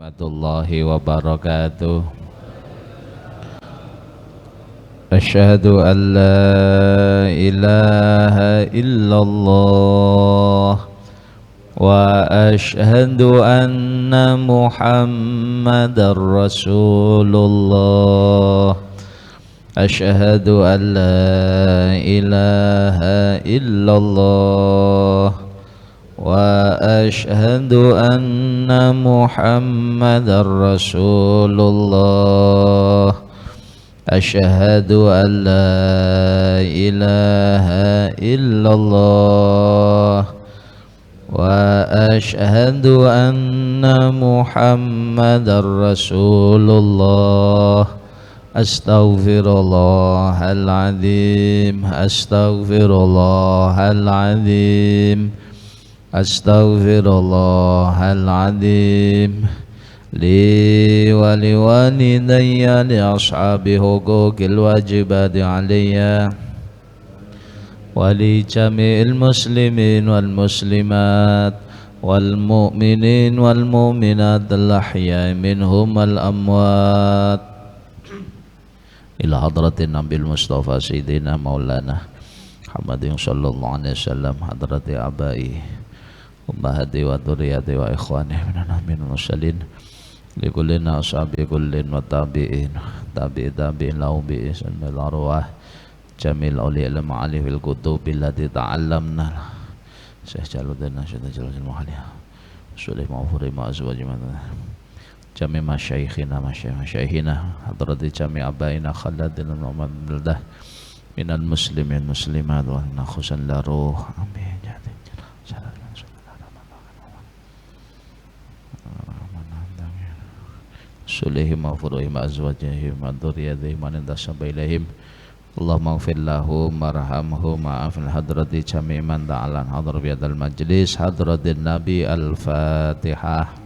warahmatullahi wabarakatuh. Asyhadu an la ilaha illallah wa asyhadu anna Muhammadar Rasulullah. Asyhadu an la ilaha illallah wa asyhadu anna Muhammadar Rasulullah. Asyhadu an la ilaha illallah wa asyhadu anna Muhammadar Rasulullah. Astaghfirullahaladzim, astaghfirullahaladzim, astaghfirullahaladzim. Li wa li walidayya li ashabi huquqil wajibati alayya wa li jami'il muslimin wal muslimat wal mu'minin wal mu'minat al ahya'i minhum al amwat ila hadratin nabil mustafa sayyidina maulana Muhammadin sallallahu alaihi wasallam, hadrati abai ummahati wa dhurriyyati wa ikhwani minal mursalin li kullina ashabi kullin wa tabi'in tabi'in lahu bi ihsan bil arwah jamil awliya al ma'ali fil kutub allati ta'allamna Syekh Jaluddin Nasyid Jalal Muhalli sulih ma'furi ma'azwajim jami masyaikhina hadrati jami abaina khaladin al-mu'ammaldah minal muslimin muslimat wa nakhusan laruh amin ya sulihim ma'furuhim azwajihim wa dhurriyyatihim wa nintasaba ilaihim Allahumma gfir lahum warhamhum ma'afil hadrati jami man ta'alan hadar biyadal majlis hadratin nabi al-fatihah.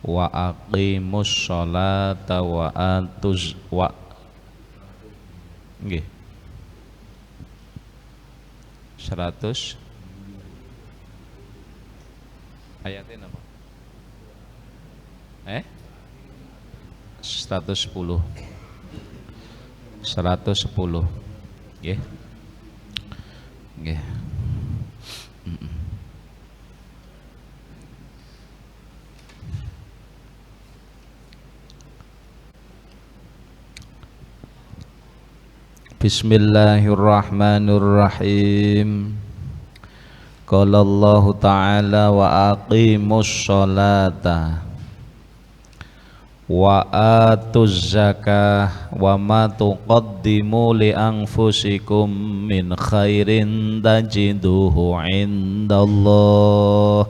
Wa aqimus sholata wa atuz wa nggih 100 ayatnya apa? 110 nggih nggih. Bismillahirrahmanirrahim. Qala Allah Ta'ala wa aqimus sholata wa atuz zakah wa ma tuqaddimu li anfusikum min khairin tajiduhu indallah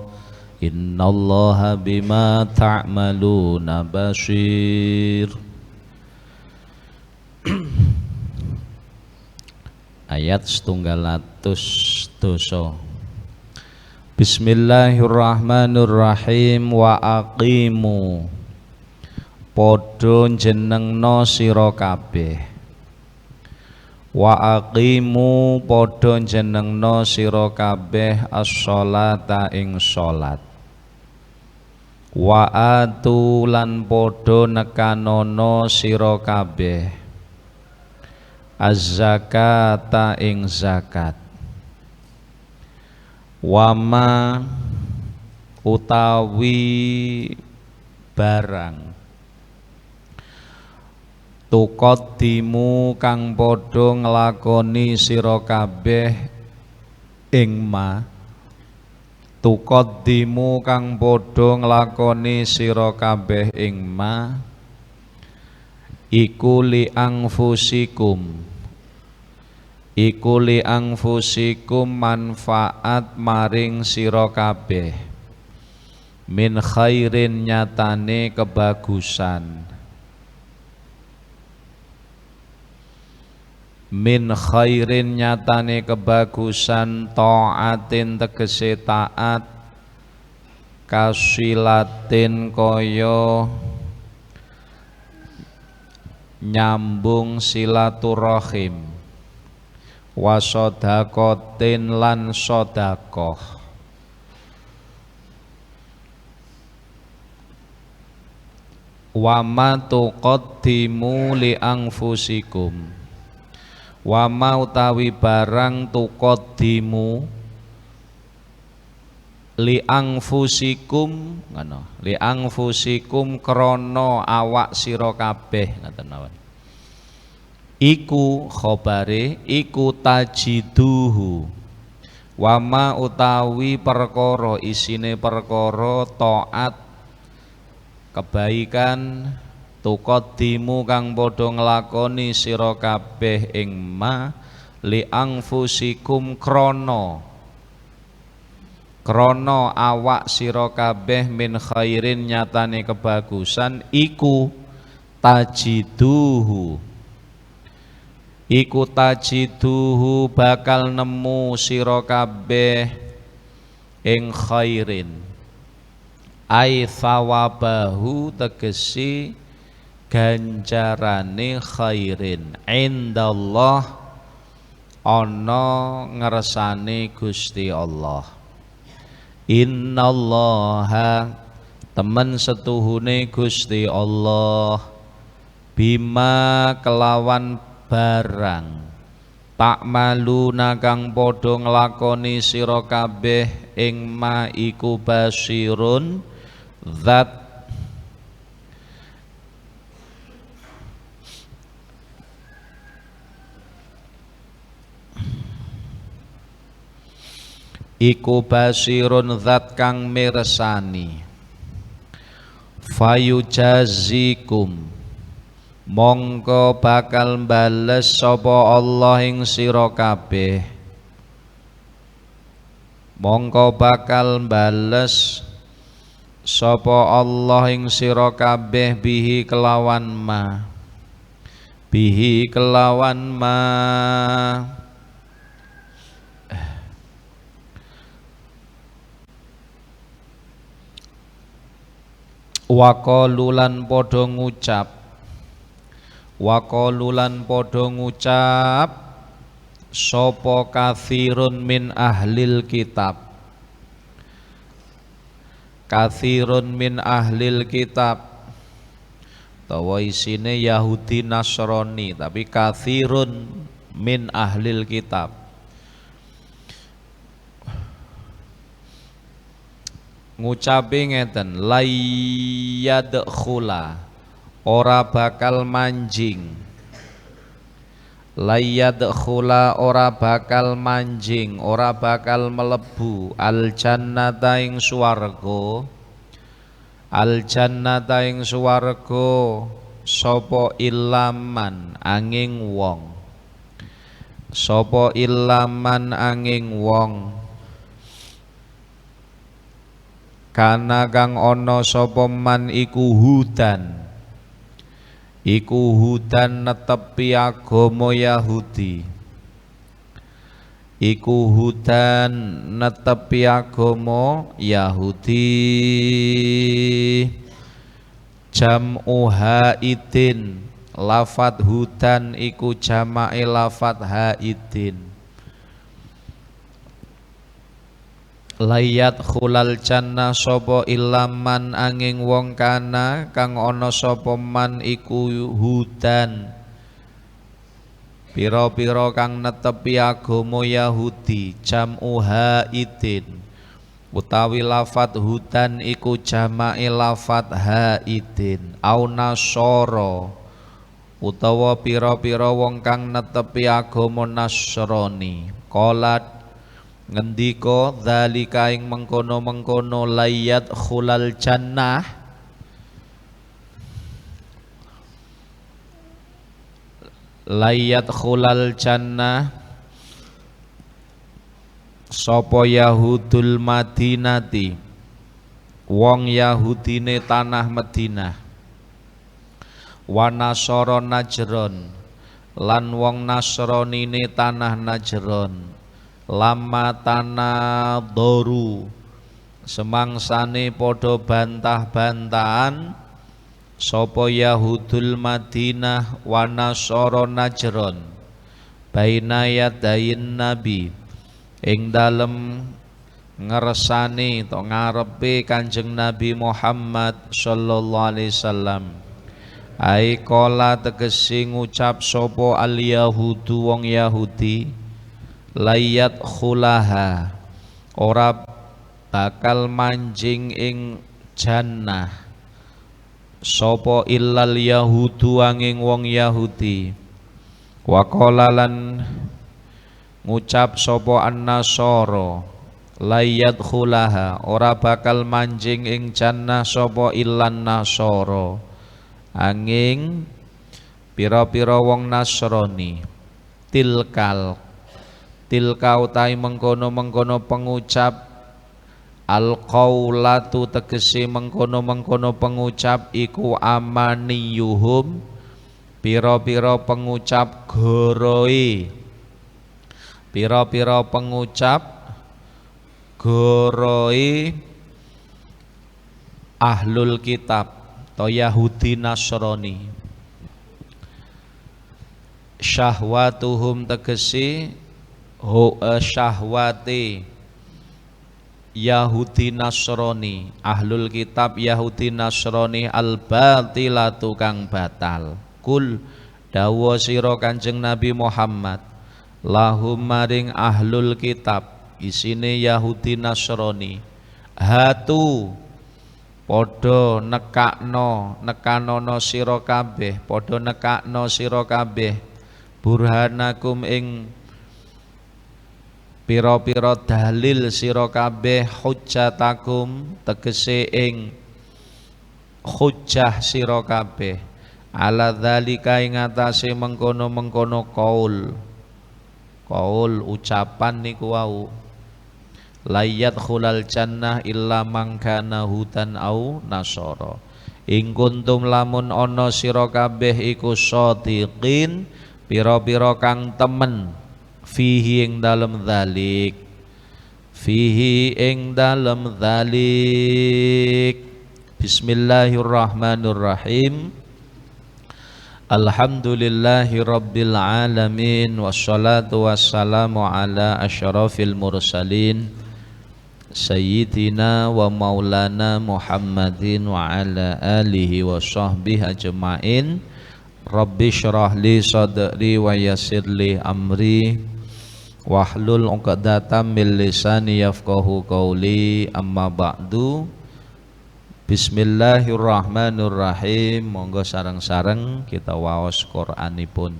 innallaha bima ta'maluna basir. Ayat 100 dosa. Bismillahirrahmanirrahim. Wa aqimu padha jenengna sira kabeh. Wa aqimu padha jenengna sira kabeh as-sholata ing salat. Wa atu lan padha nekanono sira kabeh az-zakata ing zakat. Wama utawi barang tuqaddimu kang padha nglakoni sira kabeh ing ma tuqaddimu kang padha nglakoni sira kabeh ing ma iku li anfusikum iku li anfusikum manfaat maring sira kabeh min khairin nyatane kebagusan min khairin nyatane kebagusan taatin tegese taat kasilatin kaya nyambung silaturahim, wa shadaqatin lan sedekah. Wa ma tuqaddimu li anfusikum, wa ma utawi barang tuqaddimu li anfusikum, ngono, li anfusikum krana awak sira kabeh, ngoten mawon. Iku khobare, iku tajiduhu, wa ma utawi perkara, isine perkara taat kebaikan tuqaddimu kang padha nglakoni sira kabeh ing ma li anfusikum krana awak sira kabeh min khairin nyatane kebagusan, iku tajiduhu, iku tajiduhu bakal nemu sira kabeh ing khairin, ai thawabahu tegesi ganjarane khairin, indallah ana ngersane Gusti Allah. Innallaha temen setuhune Gusti Allah, bima kelawan barang takmaluna kang padha nglakoni sira kabeh ing ma iku basirun zat iku basirun zat kang mirsani. Fayujazikum mongko bakal bales sapa Allah ing sira kabeh, mongko bakal bales sapa Allah ing sira kabeh bihi kelawan ma, bihi kelawan ma waqalulan padha ngucap, waqalulan padha ngucap sapa kathirun min ahlil kitab, kathirun min ahlil kitab tawa isine Yahudi Nasrani tapi kathirun min ahlil kitab. Ngucapi ngeten, layyadkhula ora bakal manjing, layyadkhula ora bakal manjing, ora bakal melebu al jannata ing swarga, al jannata ing swarga sapa ilaman angin wong, sapa ilaman angin wong kana kang ana sapa man iku hudan, iku hudan netepi agama Yahudi, iku hudan netepi agama Yahudi. Jam'u haidin, lafat hudan iku jamae lafat haidin. Layat khulal jannah sapa ilaman angin wong kana kang ana sapa man iku hudan, pira-pira kang netepi agama Yahudi. Jam'u haidin utawi lafat hudan iku jamae lafat haidin. Au nasara utawa pira-pira wong kang netepi agama Nasrani. Qalat ngendika dzalika ing mengkono-mengkono layat khulal jannah, layat khulal jannah sapa Yahudul Madinati, wong Yahudine tanah Madinah, wa nasara Najron lan wong Nasranine tanah Najron. Lama tanah doru semangsane podo bantah-bantahan sapa Yahudul Madinah wa Nasara Najron baina yadayin nabi ing dalem ngersani to ngarepe Kanjeng Nabi Muhammad sallallahu alaihi wasallam. Ai kala tegese ngucap sapa al yahudu wong Yahudi layat khulaha ora bakal manjing ing jannah sapa illal yahudu angin wong Yahudi. Wa qala lan ngucap sapa an-nasara layat khulaha ora bakal manjing ing jannah sapa illan nasara angin pira-pira wong Nasrani. Tilka utai mengkono-mengkono pengucap al-qaulatu tegese mengkono-mengkono pengucap iku amaniyuhum pira-pira pengucap goroi pira-pira pengucap goroi ahlul kitab to Yahudi Nasrani. Syahwatuhum tegese syahwati Yahudi Nasrani ahlul kitab Yahudi Nasrani al-batilatu kang batal. Kul dawa sira Kanjeng Nabi Muhammad lahum maring ahlul kitab isine Yahudi Nasrani hatu padha nekanono sira kabeh padha nekakno sira kabeh burhanakum ing pira-pira dalil sira kabeh hujjatakum tegese ing hujjah sira kabeh ala dzalika ing atase mengkono-mengkono qaul ucapan niku wau layat khulal jannah illa mangkana hudan au nasara ing kuntum lamun ana sira kabeh iku shadiqin pira-pira kang temen fihi ing dalem dzalik Bismillahirrahmanirrahim. Alhamdulillahi rabbil alamin wassalatu wassalamu ala asyrafil mursalin sayyidina wa maulana Muhammadin wa ala alihi wa sahbihi ajma'in. Rabbi syrah li sadri wa yassir li amri wahlul 'uqdatam min lisani yafqahu qawli. Amma ba'du. Bismillahirrahmanirrahim. Monggo sareng-sareng kita waos Qur'anipun.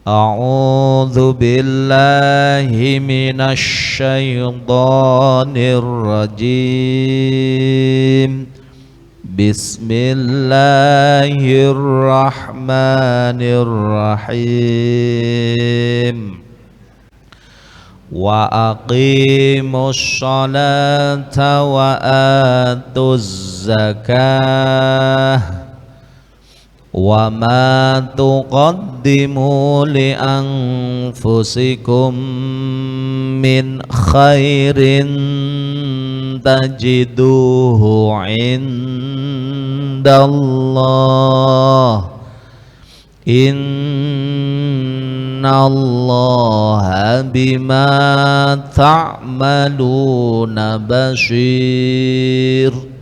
A'udzu billahi minasy syaithanir rajim. Bismillahirrahmanirrahim. Wa aqimus sholata wa atuz zakah wa ma tuqaddimu li anfusikum min khairin tajiduhu indallah innallaha bima ta'maluna basir.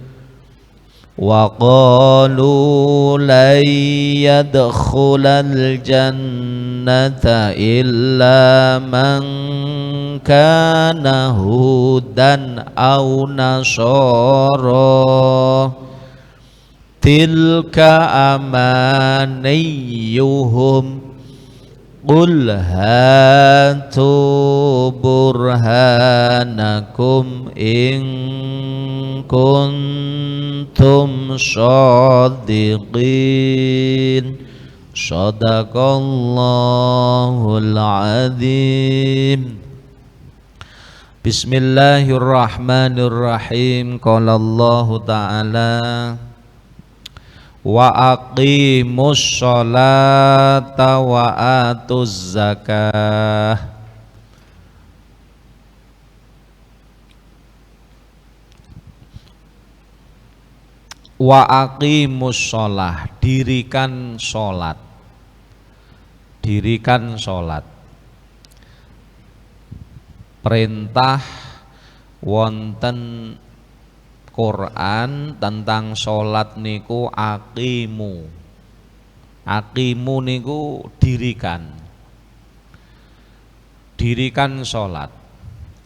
Wa qalu lan yadkhulal jannata illa man kana hudan aw nasara tilka amaniyuhum qul hatu burhanakum in kuntum shadiqin. Shadaqallahul azim. Bismillahirrahmanirrahim. Qala Allahu ta'ala wa aqimus sholata wa atuz zakah. Wa aqimus sholah, dirikan sholat. Dirikan sholat. Perintah wonten Quran tentang sholat niku aqimu. Aqimu niku dirikan. Dirikan sholat.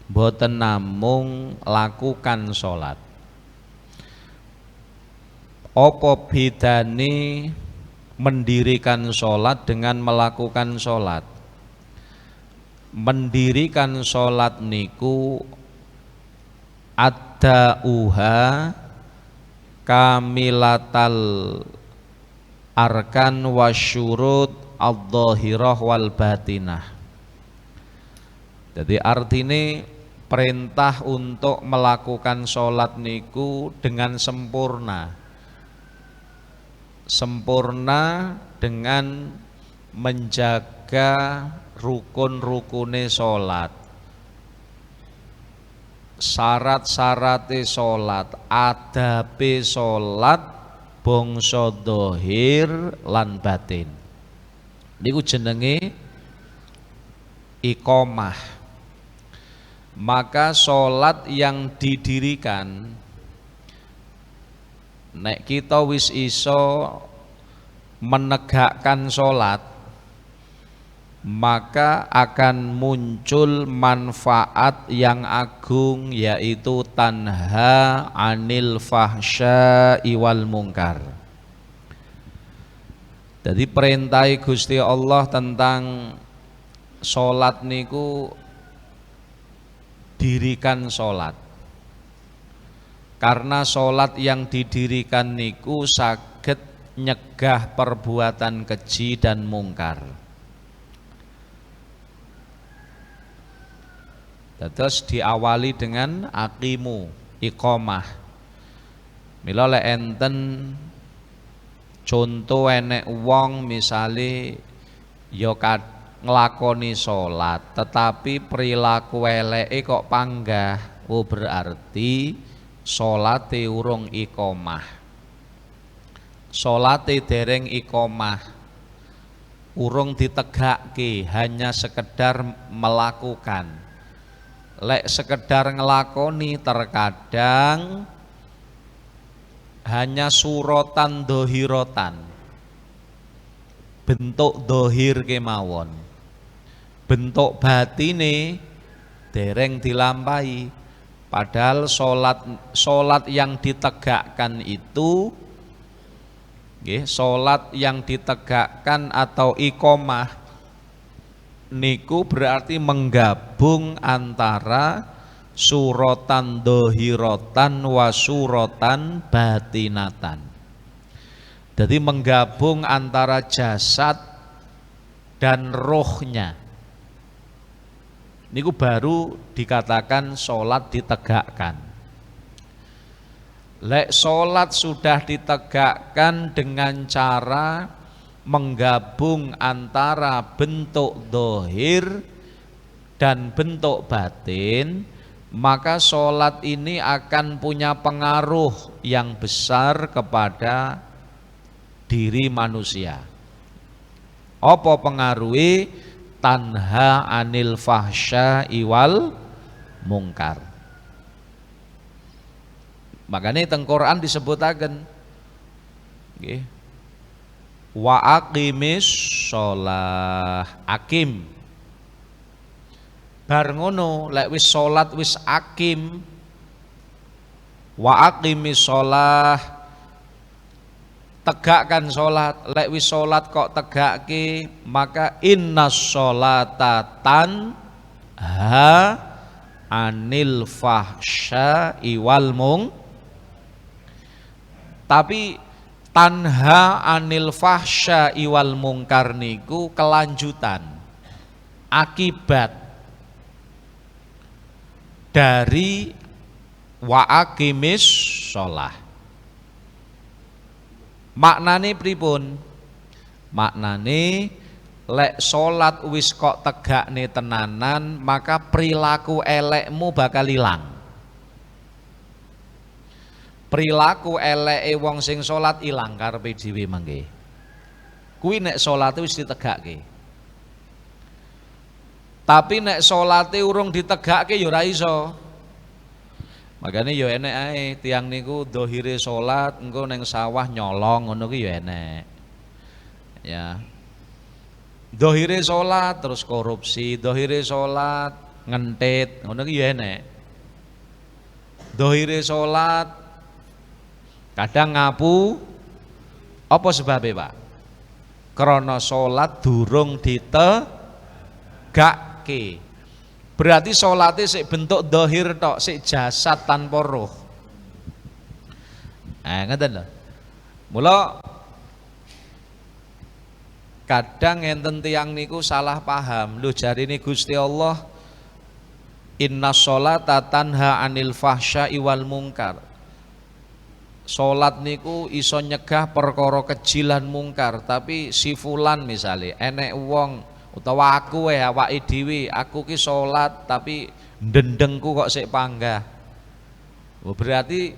Boten namung lakukan sholat. Apa bedane mendirikan sholat dengan melakukan sholat? Mendirikan sholat niku ad-da'uha kamilatal arkan wasyurut ad-dhahirah wal batinah. Jadi artinya perintah untuk melakukan sholat niku dengan sempurna. Sempurna dengan menjaga rukun-rukune sholat, syarat-syarate sholat, adabe sholat, bangsa dhahir lan batin. Niku jenenge iqamah. Maka sholat yang didirikan, nek kita wis iso menegakkan sholat, maka akan muncul manfaat yang agung, yaitu tanha anil fahsya'i wal munkar. Jadi perintah Gusti Allah tentang sholat niku dirikan sholat. Karena sholat yang didirikan niku saged nyegah perbuatan keji dan mungkar. Terus diawali dengan aqimu, iqamah. Mila lek enten contoh enek wong misale ya nglakoni sholat tetapi perilaku eleke kok panggah, berarti sholate urung iqamah. Sholate dereng iqamah, urung ditegakke, hanya sekedar melakukan. Lek sekedar ngelakoni terkadang hanya suratan dohirotan, bentuk dohir kemawon, bentuk batine dereng dilampahi. Padahal sholat yang ditegakkan itu, sholat yang ditegakkan atau iqamah niku berarti menggabung antara suratan dohirotan wa suratan batinatan. Jadi menggabung antara jasad dan rohnya. Niku baru dikatakan sholat ditegakkan. Lek sholat sudah ditegakkan dengan cara menggabung antara bentuk dohir dan bentuk batin, maka sholat ini akan punya pengaruh yang besar kepada diri manusia. Apa pengaruhi? Tanha anil fahsya'i wal mungkar. Makanya teng Quran disebutaken wa aqimis sholah, akim. Bar ngono lek wis sholat wis akim, wa aqimis sholah, tegakkan sholat. Lek wis sholat kok tegakke, maka innas sholata tanha anil fahsya'i wal mungkar. Tapi tanha anil fahsya'i wal mungkar niku kelanjutan, akibat dari wa aqimis sholah. Maknane pripun? Maknane lek sholat wis kok tegakne tenanan, maka perilaku elekmu bakal hilang. Perilaku eleke wong sing salat ilang karepe dhewe mangke. Kuwi nek salate wis ditegakke. Tapi nek salate urung ditegakke ya ora iso. Makane ya enek ae tiyang niku dohire salat engko ning sawah nyolong ngono ki ya enek. Ya. Dohire salat terus korupsi, dohire salat ngentit, ngono ki ya enek. Dohire salat kadang ngapu, apa sebabnya Pak? Krana salat durung ditegakke. Berarti salate sik bentuk dohir tok, sik jasad tanpa roh. Ngeten lho. Mula kadang enten tiyang niku salah paham. Lho jarine Gusti Allah inna sholata tanha anil fahsya'i wal munkar. Salat niku iso nyegah perkara keji lan mungkar, tapi si fulan misale enek wong utawa aku awake dhewe, aku ki salat tapi ndendengku kok sik panggah. Berarti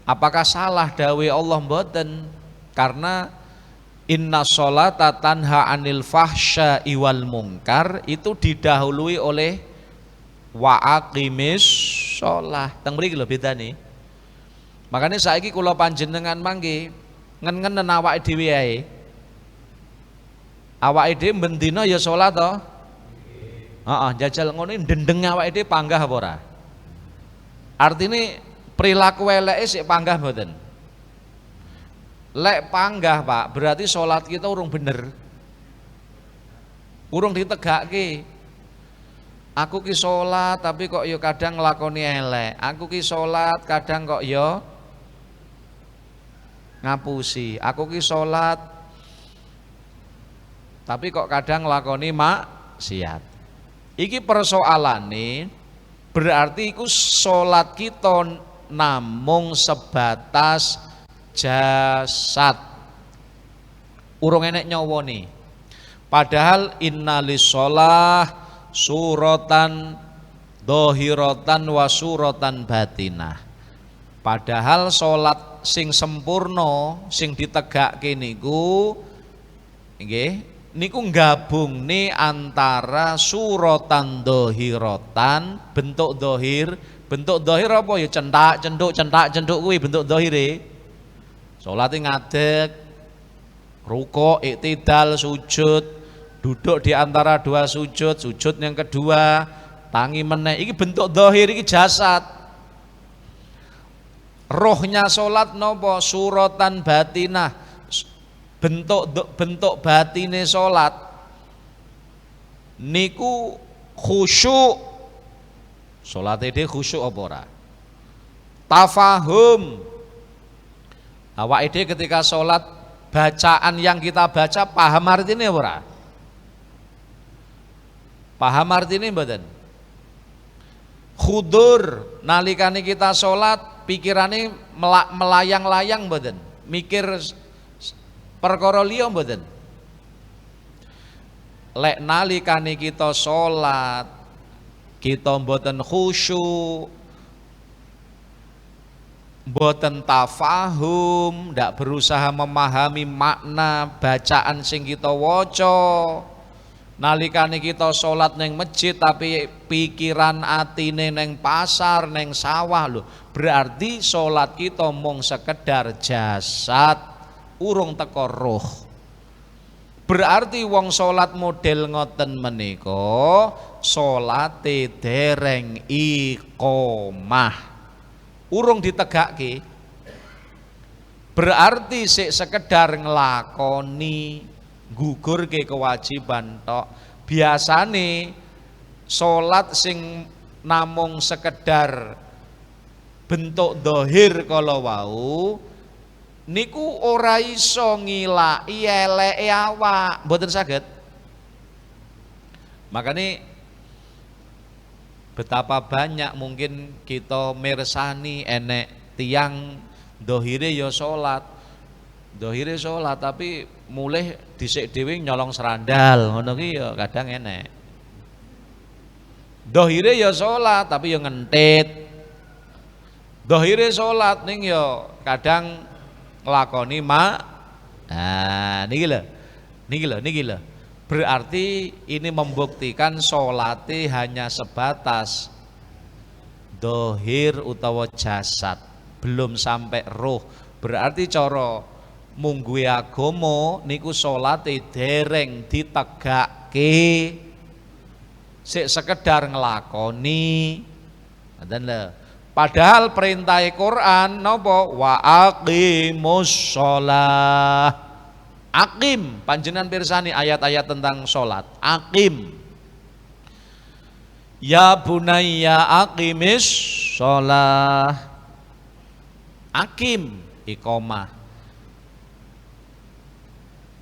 apakah salah dawuh Allah mboten? Karena inna sholata tanha anil fahsya'i wal munkar itu didahului oleh wa aqimis sholah. Teng mriki lho bedane. Makanya saiki kula panjenengan mangke ngen-ngenen awake dhewe ae. Awake dhewe bendina ya salat to? Heeh, jajal ngono ndendeng awake dhewe panggah apa ora? Artine perilaku eleke sik panggah mboten? Lek panggah Pak, berarti salat kita urung bener. Urung ditegakke. Aku ki salat tapi kok ya kadang nglakoni elek. Aku ki salat kadang kok ya ngapusi. Aku ki salat tapi kok kadang nglakoni maksiat. Iki persoalane berarti iku salat kita namung sebatas jasad. Urung enek nyawane. Padahal innalis sholah suratan dohiratan wa suratan batinah. Padahal salat sing sempurna sing ditegakke niku nggih niku gabungne antara suratan dohiratan bentuk dohir apa ya centak cenduk kuwi bentuk dohire. Salate ngadeg ruku' iktidal sujud duduk di antara dua sujud yang kedua tangi meneh iki bentuk dohir iki jasad. Rohnya salat napa suratan batinah bentuk batine salat niku khusyuk. Salate dhewe khusyuk apa ora? Tafahum. Awake dhewe ketika salat bacaan yang kita baca paham artine apa ora? Paham artine mboten? Khudur nalikane kita salat pikirane melayang-layang mboten? Mikir perkara liya mboten? Lek nalikane kita salat kita mboten khusyuk, mboten tafahum, ndak berusaha memahami makna bacaan sing kita waca. Nalikane kita salat neng masjid tapi pikiran atine neng pasar, neng sawah lho. Berarti salat kita mung sekedar jasad, urung teko roh. Berarti wong salat model ngoten menika salate dereng iqomah. Urung ditegakke. Berarti sik sekedar nglakoni gugurke kewajiban tok. Biasane salat sing namung sekedar bentuk dohir kala wau niku ora iso ngilaki eleke awak, mboten saged. Makanya betapa banyak mungkin kita mirsani enek tiang dohire ya salat tapi mulih dhisik dhewe nyolong serandal ngono ki ya kadang enek. Dohire ya salat tapi ya ngentit. Dohire salat ning ya kadang nglakoni niki lho. Berarti ini membuktikan salate hanya sebatas dohir utawa jasad, belum sampai roh. Berarti cara mungguhe agama niku salate dereng ditegake, sik sekedar nglakoni. Ngoten lho. Padahal perintah Quran napa wa aqimus shalah. Aqim, panjenengan pirsani ayat-ayat tentang salat. Aqim. Ya bunayya aqimis shalah. Aqim iqamah.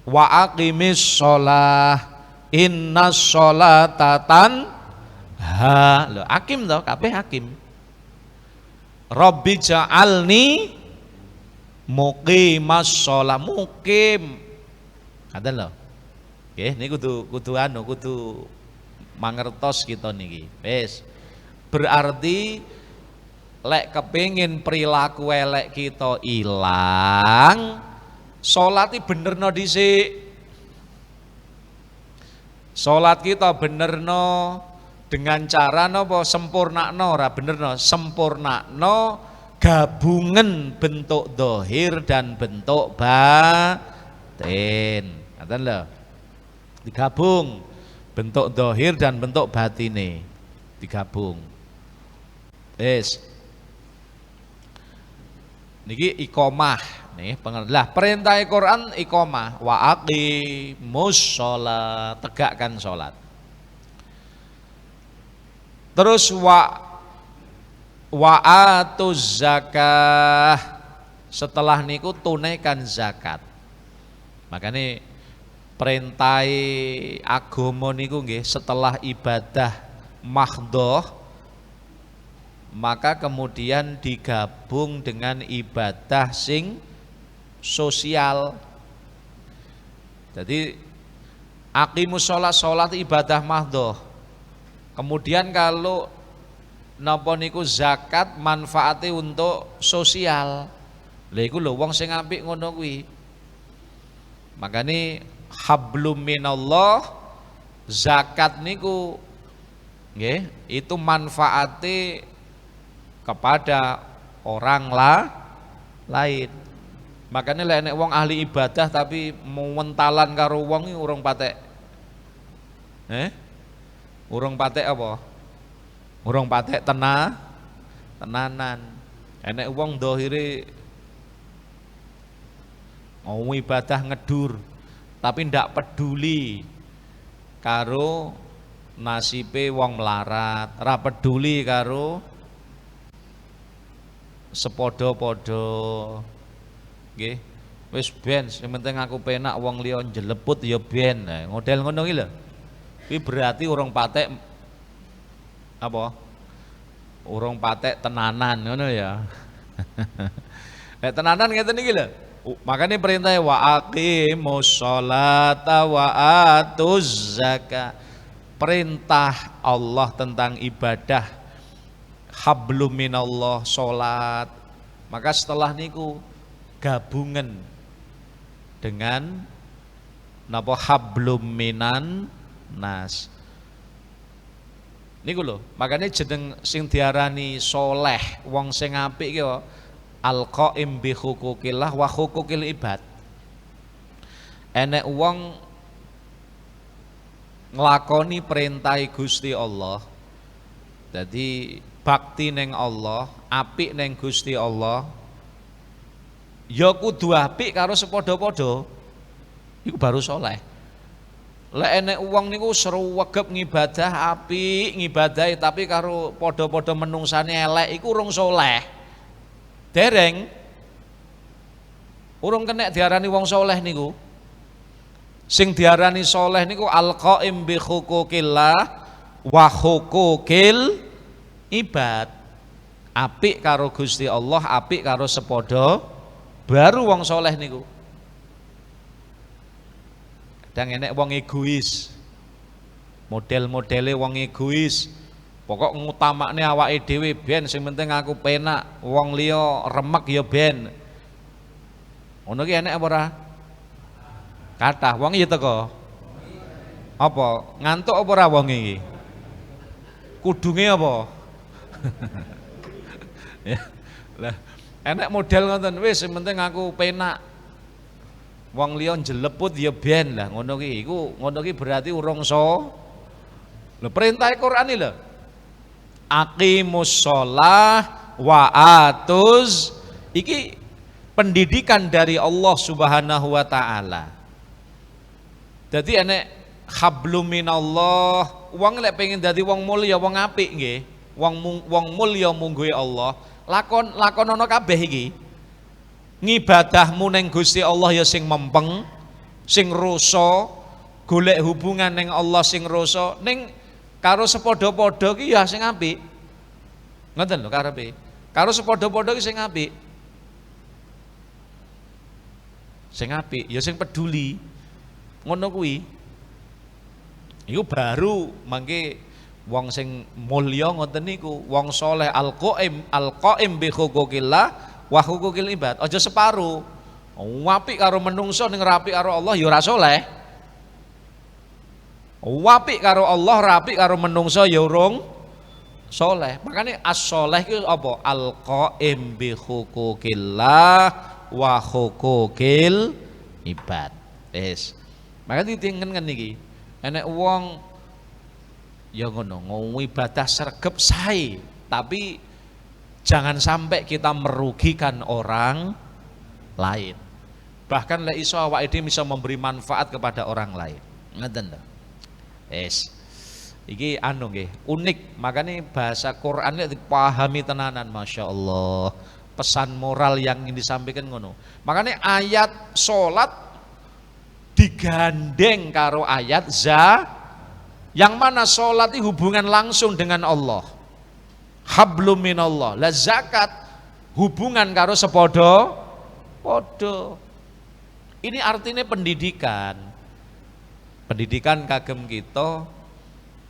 Wa aqimis shalah. Innas sholata tanha. Lho, aqim to, kabeh aqim. Rabbi ja'alni muqimas shalah, mukim. Ngoten lho. Nggih, niku kudu mangertos kita niki. Wis. Berarti lek kepengin perilaku elek kita ilang, salat iki benerno dhisik. Salat kita benerno dengan cara napa sempurnakno ora benerno, sempurnakno gabungan bentuk dohir dan bentuk batin. Ngoten lho. Digabung bentuk dohir dan bentuk batine. Digabung. Wis. Niki iqamah nih, lah perintah Quran iqamah wa aqimus shalah, tegakkan salat. Terus wa atuz zakah, setelah niku tunaikan zakat. Makanya perintah agama niku nggih setelah ibadah mahdhah maka kemudian digabung dengan ibadah sing sosial. Jadi aqimus sholat ibadah mahdhah. Kemudian kalau napa niku zakat manfaatnya untuk sosial. Lha iku lho wong sing apik ngono kuwi. Makane hablum minallah, zakat niku nggih itu manfaatnya kepada orang lain. Makanya lek nek wong ahli ibadah tapi mentalan karo wong iki urung patek. Urung patek apa? Urung patek tenanan. Enek wong dohire mau ibadah ngedur tapi ndak peduli karo nasibe wong melarat, ora peduli karo sepodo-podo. Nggih. Wis ben, sing penting aku penak wong liya njeleput ya ben. Nah, model ngono iki lho. Kuwi berarti urung patek apa? Urung patek tenanan ngono ya. Nek tenanan ngeten iki lho. Makanya perintah wa aqimus sholata wa atuz zakah. Perintah Allah tentang ibadah hablum minallah salat. Maka setelah niku gabungan dengan napa hablum minan nas. Niku lho, makanya jeneng sing diarani soleh, wong sing apik iki al-qaim bi hukukillah wa hukukil ibad. Enek wong nglakoni perintah Gusti Allah. Jadi bakti neng Allah, apik neng Gusti Allah. Ya kudu apik karo sepodo-podo. Iku baru soleh. Lek enek wong niku sruwegep ngibadah apik ngibadahi tapi karo podo-podo menungsane elek iku urung soleh. Dereng urung kena diarani wong soleh niku. Sing diarani soleh niku al-qaim bi hukukillah wa hukukil ibad. Apik karo Gusti Allah, apik karo sepodo, baru wong soleh niku. Kadang enek wong egois, model-modele wong egois, Pokok ngutamakne awake dhewe ben, sing penting aku penak, wong liya remek ya ben. Ngono ki enek apa ora? Kathah wong ya teko. Apa? Ngantuk apa ora wong iki? Kudunge apa? Ya. Lah, enek model ngoten, wis sing penting aku penak. Wong liya njeleput ya ben lah ngono ki. Iku ngono ki berarti urung so. Lho perintah Quran iki lho. Aqimus sholah wa atuz, iki pendidikan dari Allah Subhanahu wa taala. Dadi enek hablum minallah, wong lek pengen dadi wong mulya, wong apik nggih, wong mulya mungguhe Allah, lakonono kabeh iki. Ngibadahmu ning Gusti Allah ya sing mempeng, sing rasa, golek hubungan ning Allah sing rasa, ning karo sepadha-padha ki ya sing apik. Ngoten lho karepe. Karo sepadha-padha ki sing apik. Sing apik ya sing peduli. Ngono kuwi. Iku baru mangke wong sing mulya ngoten niku, wong saleh al-qaim bi huquqillah wa huquqil ibad. Aja separo. Apik karo menungso ning rapi karo Allah ya ora saleh. Apik karo Allah, rapi karo menungso ya urung saleh. Makane as-saleh iku apa? Al-qaim bi huquqillah wa huquqil ibad. Wis. Makane ditingken iki. Enek wong ya ngono, ibadah sregep sae, tapi jangan sampai kita merugikan orang lain. Bahkan lek iso awake dhewe bisa memberi manfaat kepada orang lain. Ngoten lho. Iki anu nggih, unik. Makanya bahasa Quran ini dipahami tenanan, masya Allah. Pesan moral yang ingin disampaikan ngono. Makanya ayat sholat digandeng karo ayat yang mana sholat itu hubungan langsung dengan Allah. Hablum minallah. Lah zakat hubungan karo sepodo. Ini artinya pendidikan. Pendidikan kagem kita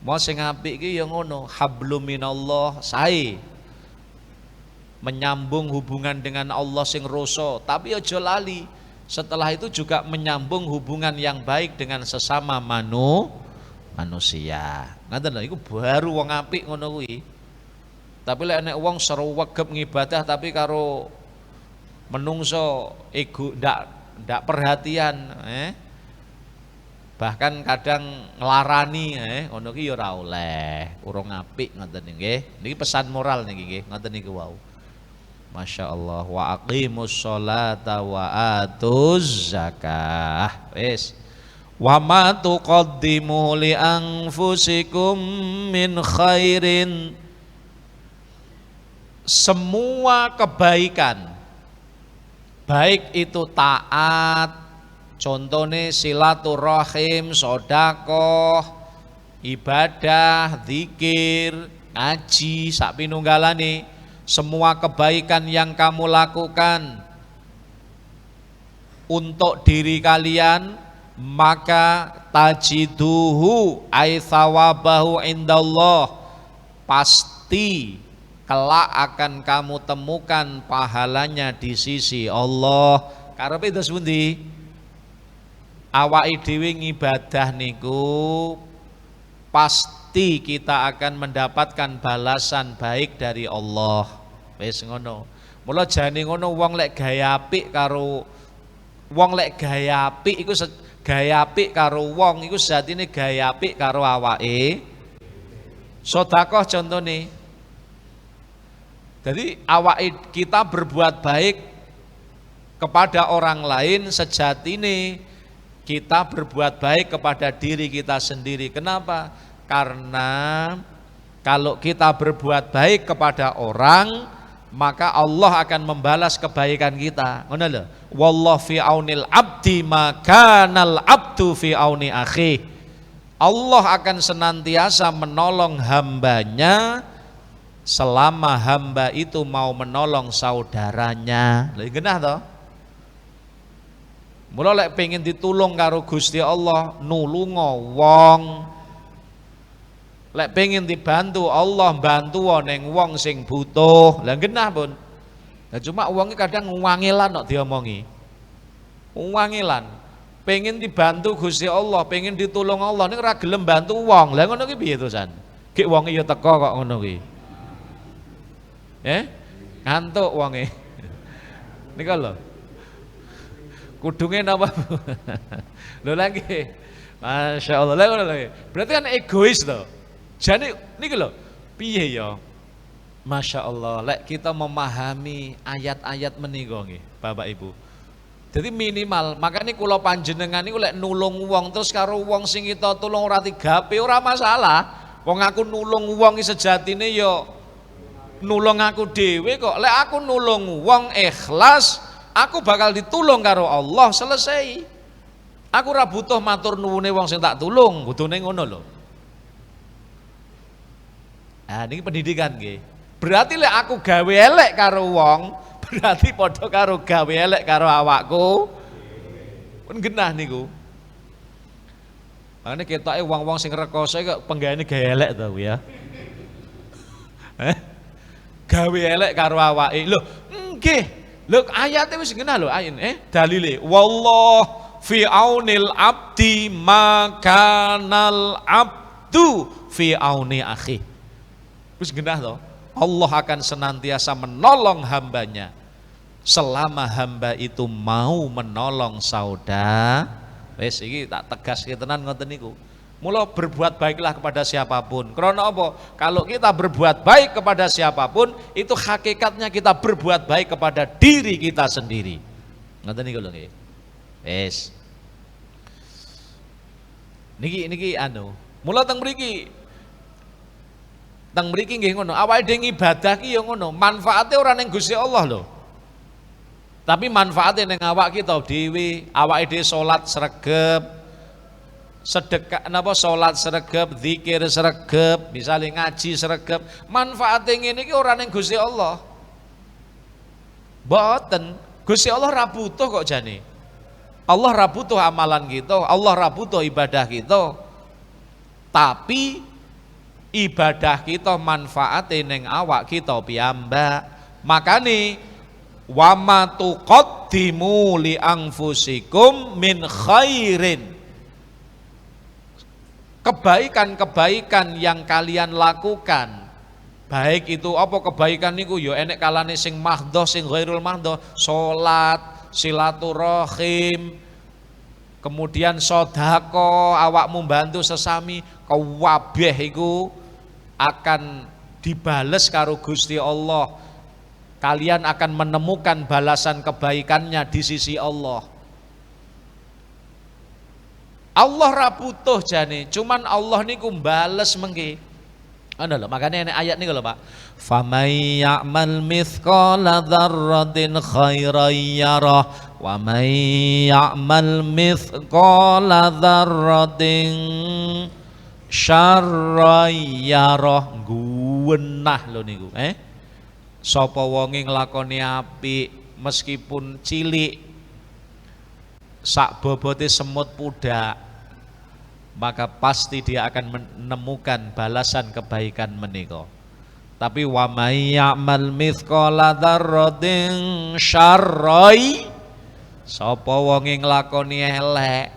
mau sing apik iki ya ngono, hablum minallah sae. Menyambung hubungan dengan Allah sing rasa, tapi aja lali. Setelah itu juga menyambung hubungan yang baik dengan sesama manusia. Ngoten lho, iku baru wong apik ngono kuwi. Tapi lek nek wong srewegep ngibadah tapi karo menungso ego ndak perhatian, bahkan kadang nglarani ngono ki ya ora oleh, urung apik ngoten nggih. Niki pesan moral niki nggih, ngoten niku wau. Masya Allah. Wa aqimus sholata wa atuz zakah. Wis. Wa ma tuqaddimu li anfusikum min khairin, semua kebaikan, baik itu taat, contohnya silaturahim, sedekah, ibadah, zikir, ngaji, sak pinunggalane, semua kebaikan yang kamu lakukan untuk diri kalian, maka tajiduhu ay thawabahu indallah, pasti kelak akan kamu temukan pahalanya di sisi Allah. Karepe terus pundi? Awake dhewe ngibadah niku pasti kita akan mendapatkan balasan baik dari Allah. Wis ngono. Mula jane ngono, wong lek gaya apik karo wong lek gaya apik iku gaya apik karo wong iku sejatine gaya apik karo awake. Sedekah contone. Jadi awake kita berbuat baik kepada orang lain, sejatine kita berbuat baik kepada diri kita sendiri. Kenapa? Karena kalau kita berbuat baik kepada orang, maka Allah akan membalas kebaikan kita. Ngono lho. Wallahu fi aunil abdi makanal abdu fi auni akhi. Allah akan senantiasa menolong hambanya selama hamba itu mau menolong saudaranya. Lha genah toh? Mula lek pengen ditulung karo Gusti Allah, nulunga wong Lek pengen dibantu Allah bantu neng wong sing butuh. Lah genah pun. Nah, cuma uangnya kadang wangilan kok diomongi. Wangilan. Pengen dibantu Gusti Allah, pengen ditulung Allah ning ora gelem bantu wong. Lah ngono ki piye to San? Ki wonge ya teko kok ngono ki. Ngantuk wonge. Nika lho. Kudunge napa? Lho lagi. Masya Allah. Lah ngono lho. Berarti kan egois to. Jane niki lho, piye ya? Masya Allah, lek kita memahami ayat-ayat menika nggih, Bapak Ibu. Jadi minimal, makanya kula panjenengan niku lek nulung wong terus karo wong sing kita tulung ora tigape ora masalah. Wong aku nulung wong sejatine ya nulung aku dhewe kok. Lek aku nulung wong ikhlas, aku bakal ditulung karo Allah, selesai. Aku ora butuh matur nuwune wong sing tak tulung, kudune ngono lho. Nah, ini pendidikan nggih. Berarti lek aku gawe elek karo wong, berarti padha karo gawe elek karo awakku. Pun genah niku. Makane ketoke wong-wong sing rekoso kok penggaweane gawe elek to ya. Gawe elek karo awake. Lho, nggih. Lho ayate wis genah lho ayat dalile. Wallah fi aunil abdi makanal abdu fi auni akhi. Wis genah to. Allah akan senantiasa menolong hambanya selama hamba itu mau menolong saudara. Wis iki tak tegas tenan ngoten niku. Mula berbuat baiklah kepada siapapun. Karena apa? Kalau kita berbuat baik kepada siapapun, itu hakikatnya kita berbuat baik kepada diri kita sendiri. Ngoten niku lho nggih. Wis. Niki mula teng mriki nggih ngono, awake dhewe ibadah ki ya ngono, manfaate ora ning Gusti Allah lho. Tapi manfaate ning awak kita dhewe, awake dhewe salat sregep, sedekah napa salat sregep, zikir sregep, misale ngaji sregep, manfaate ngene iki ora ning Gusti Allah. Mboten, Gusti Allah ra butuh kok jane. Allah ra butuh amalan kita, Allah ra butuh ibadah kita. Tapi ibadah kita manfaate ning awak kita piyambak. Makane wa ma tuqaddimu li anfusikum min khairin. Kebaikan-kebaikan yang kalian lakukan, baik itu apa kebaikan niku ya enek kalane sing mahdhah sing ghairul mahdhah, salat, silaturahim, kemudian sedekah, awakmu bantu sesami, kabeh iku akan dibales karo Gusti Allah. Kalian akan menemukan balasan kebaikannya di sisi Allah. Allah ra butuh jane, cuman Allah niku bales mengke. Ana lho, makane enek ayat niku lho, Pak. Famay ya'mal mithqala dzarratin khairan yarah wa may ya'mal mithqala dzarratin syarran yarah. Guwenah lho niku, sapa wonge nglakoni apik meskipun cilik sak bobote semut pudak, maka pasti dia akan menemukan balasan kebaikan menika. Tapi wa may ya'mal mithqala dzarratin syarrai, sapa wonge nglakoni elek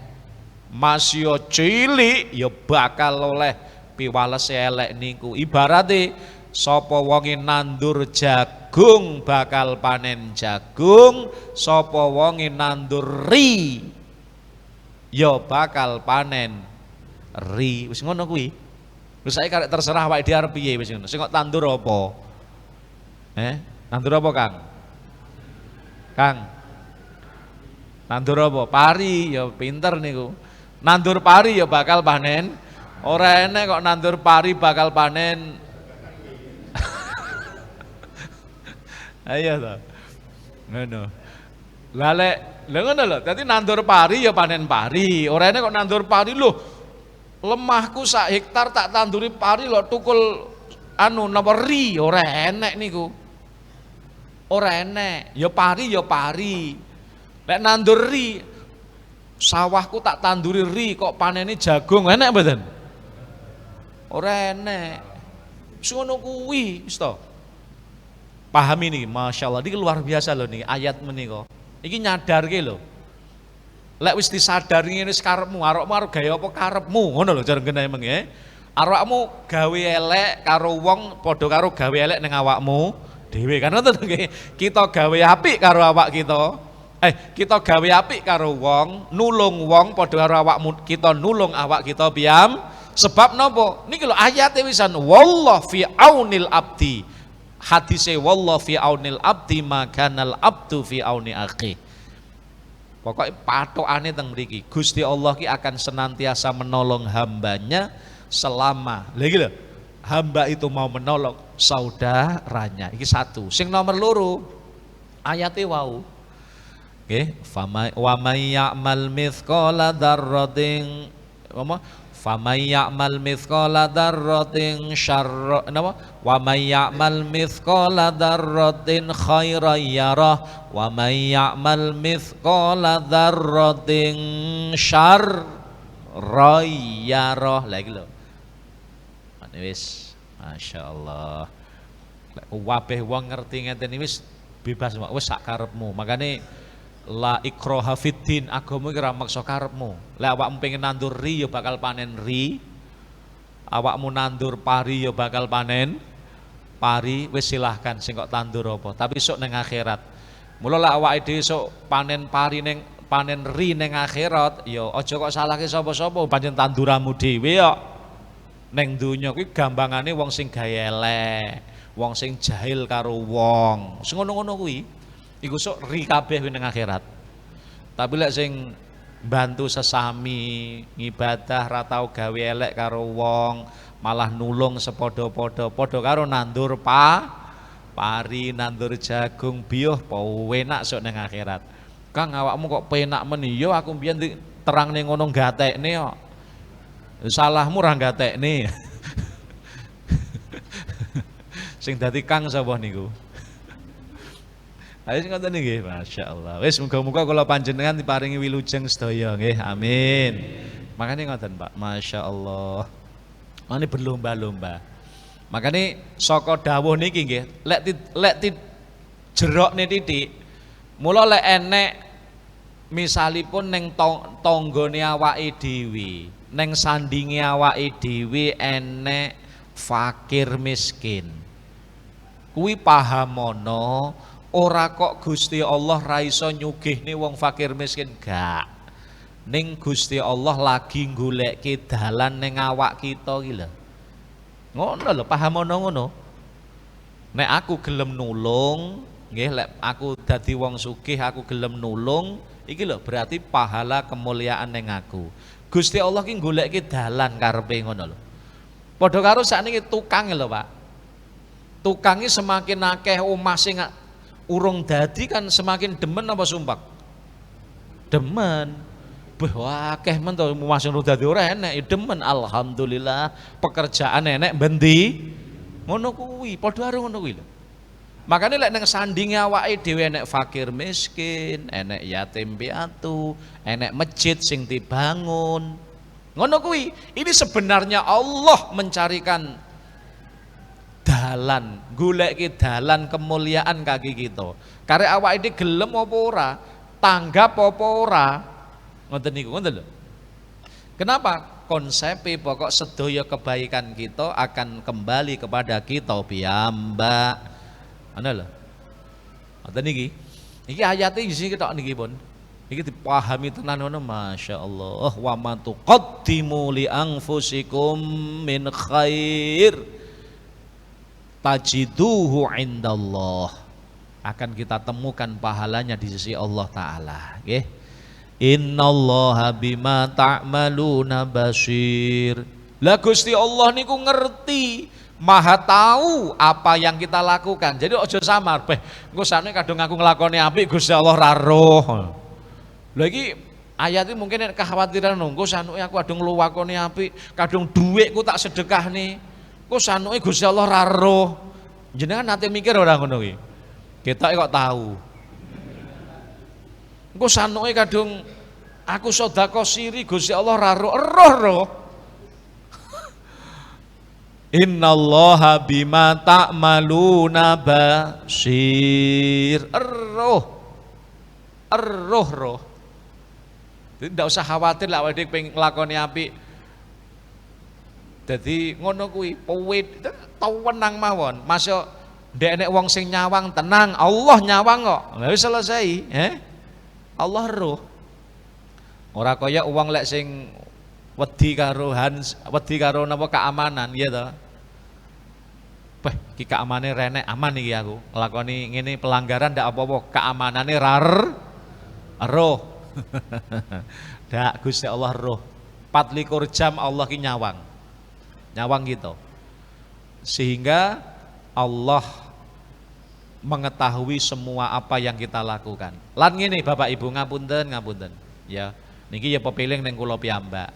masih cilik ya bakal oleh piwales elek niku. Ibarate sapa wonge nandur jagung bakal panen jagung, sapa wonge nandur ri ya bakal panen ri. Wis ngono kuwi. Wis saiki karek terserah awake dhewe arep piye wis ngono. Sing kok tandur apa? Nandur apa, Kang? Kang. Nandur apa? Pari ya pinter niku. Nandur pari ya bakal panen. Ora enek kok nandur pari bakal panen. Ayo to. Ngono. Lah lek ngono lho, dadi nandur pari ya panen pari. Ora enek kok nandur pari lho. Lemahku sak hektar tak tanduri pari lho tukul napa ri, ora enek niku. Ora enek. Ya pari ya pari. Lek nandur ri, sawahku tak tanduri ri kok panene jagung, enek mboten? Ora enek. Wis ngono kuwi, wis to. Pahami niki, masyaallah niki luar biasa lho niki ayat menika. Iki nyadarke lho. Lek wis disadari ngene wis karepmu, arepmu arep gawe apa karepmu, ngono lho cara ngene emang ya. Arepmu gawe elek karo wong padha karo gawe elek ning awakmu dhewe kan ngoten nggih. Kita gawe apik karo awak kita. Kita gawe apik karo wong, nulung wong padha karo awakmu kita nulung awak kita piyam. Sebab napa? Niki lho ayate wisan wallah fi aunil abdi. Hadise wallah fi aunil abdi makanal abdu fi auni akhi. Pokoknya patokane teng mriki. Gusti Allah ki akan senantiasa menolong hambanya selama lagi lho hamba itu mau menolong saudaranya. Iki satu. Sing nomor loro ayate wau. Nggih, wa may ya'mal mithqala dzarratin famay ya'mal mithqala dzarratin syarra napa wa may ya'mal mithqala dzarratin khairan yarah wa may ya'mal mithqala dzarratin syarran yarah lagi lho wis masyaallah kabeh wong ngerti ngeten wis bebas wis sak karepmu makane la ikraha fiddin agama iki ora maksa karepmu. Lek awakmu pengen nandur ri ya bakal panen ri. Awakmu nandur pari ya bakal panen pari, wis silahkan sing kok tandur apa. Tapi sok ning akhirat. Mula lek awake dhewe sok panen pari ning panen ri ning akhirat, ya aja kok salahke sapa-sapa pancen tanduramu dhewe ya. Ning donya kuwi gambangane wong sing gawe elek, wong sing jahil karo wong. Sing ngono-ngono kuwi iku sok ri kabeh ning akhirat. Tapi lek sing bantu sesami ngibadah ra tau gawe elek karo wong, malah nulung sepadha-padha, padha karo nandur pari, nandur jagung, bioh, enak sok ning akhirat. Kang awakmu kok penak men yo aku mbiyen terangne ngono gatekne kok. Salahmu ra gatekne. Sing dadi kang sapa niku? Ayo sing ngoten nggih, masyaallah. Wis muga-muga kula panjenengan diparingi wilujeng sedaya nggih. Amin. Makane ngoten, Pak. Masyaallah. Mane berlomba-lomba. Makane saka dawuh niki nggih, lek jerokne titik. Mula lek enek misalipun ning tanggane awake dhewe, ning sandinge awake dhewe enek fakir miskin. Kuwi pahamono ora kok Gusti Allah ra iso nyugihne wong fakir miskin gak. Ning Gusti Allah lagi goleke dalan ning awak kita iki lho. Ngono lho, paham ngono. Nek aku gelem nulung, nggih lek aku dadi wong sugih aku gelem nulung, iki lho berarti pahala kemuliaan ning aku. Gusti Allah ki goleke dalan karepe ngono lho. Padha karo sakniki tukang lho, Pak. Tukangi semakin akeh omah sing urung dadi kan semakin demen apa sumpah? Demen. Wah, akeh men to omah sing urung dadi ora enek, demen alhamdulillah. Pekerjaan enek bendi. Ngono kuwi, padha karo ngono kuwi lho. Makane lek nang sandinge awake dhewe enek fakir miskin, enek yatim piatu, enek masjid sing dibangun. Ngono kuwi, ini sebenarnya Allah mencarikan dalan, goleki dalan kemuliaan kaki kita. Karek awake dhewe gelem apa ora, tanggap apa ora. Ngoten niku, ngoten lho. Kenapa? Konsepe pokok sedaya kebaikan kita akan kembali kepada kita piyambak. Ana lho. Ngoten niki. Iki ayate isi ketok niki pun. Iki dipahami tenan ngono masyaallah. Wa ma tuqaddimu li anfusikum min khair tajiduhu indallah, akan kita temukan pahalanya di sisi Allah Ta'ala. Okay? Innallaha bima ta'maluna basir. Lah Gusti Allah niku ngerti, maha tahu apa yang kita lakukan. Jadi ojo samar, engko sakne kadung aku nglakoni apik Gusti Allah ra roh. Lha iki ayat iki mungkin kekhawatiran engko sanuke aku kadung nglakoni apik, kadung dhuwitku tak sedekahne. Kok sanuke Gusti Allah ra roh. Jenengan nate mikir ora ngono kuwi? Ketoke kok tahu. Engko sanuke kadung aku sedekah siri Gusti Allah ra roh. Innallaha bima ta'maluna basir. Roh. Jadi ndak usah khawatir lah awake pengen nglakoni apik. Dadi ngono kuwi, pewit tau wenang mawon. Masuk ndek nek wong sing nyawang tenang, Allah nyawang kok. Lah wis selesai, Allah roh. Ora kaya wong lek sing wedi karo napa keamanan ya toh. Wah, iki keamane renek aman iki aku. Nglakoni ngene pelanggaran ndak apa-apa, keamanane roh. Ndak Gusti Allah roh. 24 jam Allah ki nyawang. Nyawang gitu. Sehingga Allah mengetahui semua apa yang kita lakukan. Lan ngene Bapak Ibu ngapunten. Ya, niki ya pepiling ning kula piyambak.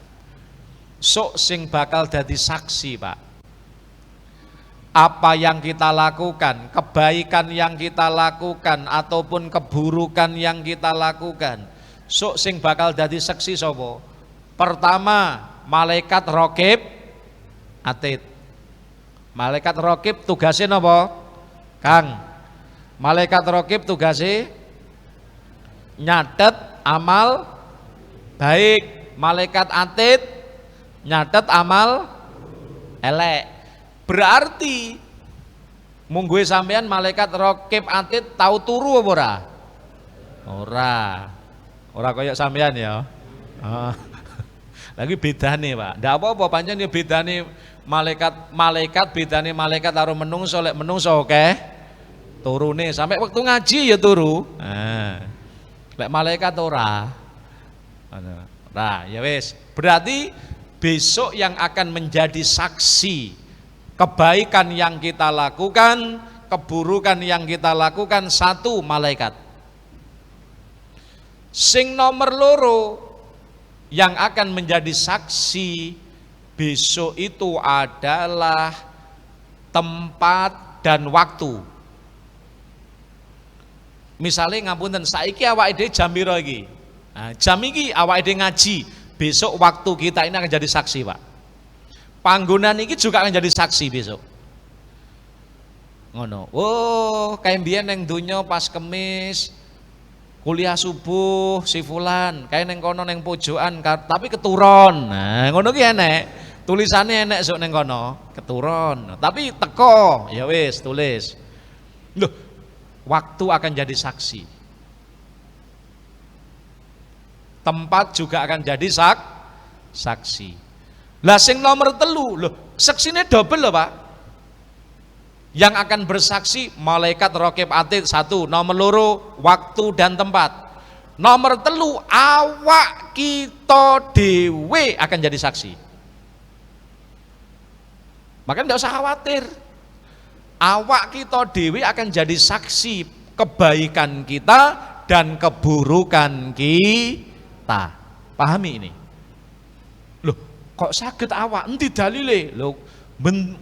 Sok sing bakal dadi saksi, Pak. Apa yang kita lakukan, kebaikan yang kita lakukan ataupun keburukan yang kita lakukan, sok sing bakal dadi saksi sapa? Pertama, malaikat raqib atid. Malaikat raqib tugasnya napa? Kang. Malaikat raqib tugasnya nyatet amal baik. Malaikat atid nyatet amal elek. Berarti mungguhe sampean malaikat raqib atid tahu turu apa ora? Ora kaya sampean ya. Lagi bedane, Pak. Ndak apa-apa pancen ya bedane malaikat bedane malaikat karo menungso. Lek menungso akeh turune sampai waktu ngaji ya turu. Lek malaikat ora. Nah, ya wis. Berarti besok yang akan menjadi saksi kebaikan yang kita lakukan, keburukan yang kita lakukan, satu malaikat. Sing nomor loro yang akan menjadi saksi besok itu adalah tempat dan waktu. Misalnya ngapunten saiki awake dhewe jam pira iki? Nah, jam iki awake dhewe ngaji. Besok waktu kita ini akan jadi saksi, Pak. Panggonan ini juga akan jadi saksi besok. Ngono. Oh, kayak mbiyen neng donya pas Kemis kuliah subuh si fulan, kayak neng kono neng pojokan tapi keturun. Nah, ngono ki enek. Tulisannya enek sok neng kono, keturun. Tapi teko, ya wis tulis. Loh, waktu akan jadi saksi. Tempat juga akan jadi saksi. Lah sing nomor telu, loh, saksine double loh, Pak. Yang akan bersaksi malaikat raqib atid satu, nomor loro waktu dan tempat. Nomor telu awak kita dewe akan jadi saksi. Maka tidak usah khawatir. Awak kita dewe akan jadi saksi kebaikan kita dan keburukan kita. Pahami ini. Loh, kok saged awak? Endi dalile? Loh,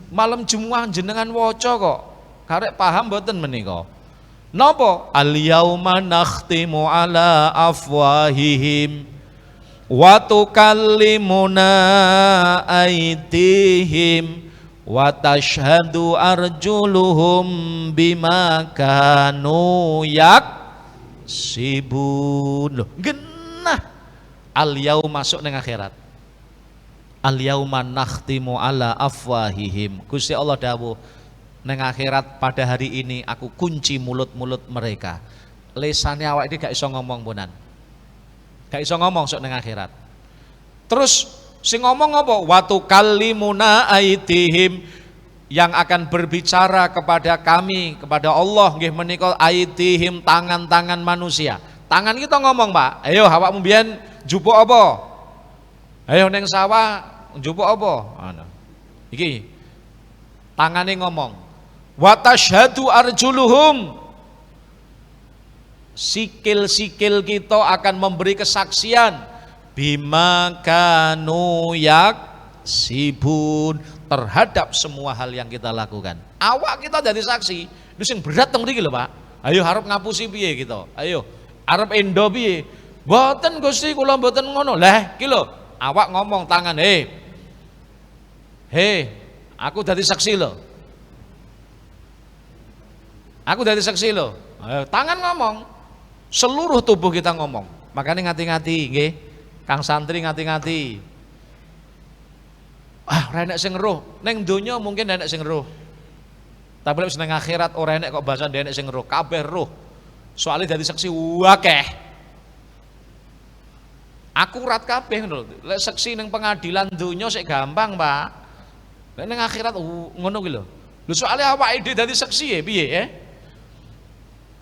malam Jumat jenengan waca kok. Karek paham mboten menika? Napa? Al-yauma nakhtimu ala afwahihim wa tukallimuna aydihim wa tashhadu arjuluhum bima kanu yaksibun. Loh, genah. Al-yaum masuk neng akhirat. Al-yauma nakhtimu ala afwahihim. Gusti Allah dawuh neng akhirat pada hari ini aku kunci mulut-mulut mereka. Lesane awak iki gak iso ngomong bonan. Gak iso ngomong sok neng akhirat. Terus sing ngomong apa? Wa tukallimuna aydihim, yang akan berbicara kepada kami, kepada Allah nggih menika aydihim, tangan-tangan manusia. Tangan kita ngomong, Pak. Ayo awakmu mbiyen njupuk apa? Ayo neng sawah njupuk apa? Ana. Iki tangane ngomong. Wa tashhadu arjuluhum. Sikil-sikil kita akan memberi kesaksian bima kanu yaksibun, terhadap semua hal yang kita lakukan. Awak kita jadi saksi. Itu sing berat teng mriki lho, Pak. Ayo harap ngapusi piye kita? Ayo arep endo piye? Mboten Gusti, kula mboten ngono. Lah iki lho, awak ngomong tangan, hei Aku dadi saksi lho. Aku dadi saksi lho. Tangan ngomong, seluruh tubuh kita ngomong. Makanya ngati-ngati, nggih. Kang santri ngati-ngati. Ora enek sing ngeruh. Ning donya mungkin enek sing ngeruh. Tapi lek nang akhirat ora enek kok bahasa enek sing ngeruh, kabeh roh. Soalnya dadi saksi akeh. Akurat kabeh ngono lho. Lek saksi ning pengadilan donya sik gampang, Pak. Lek ning akhirat ngono kuwi lho. Lho soalnya awake dhewe dadi saksi piye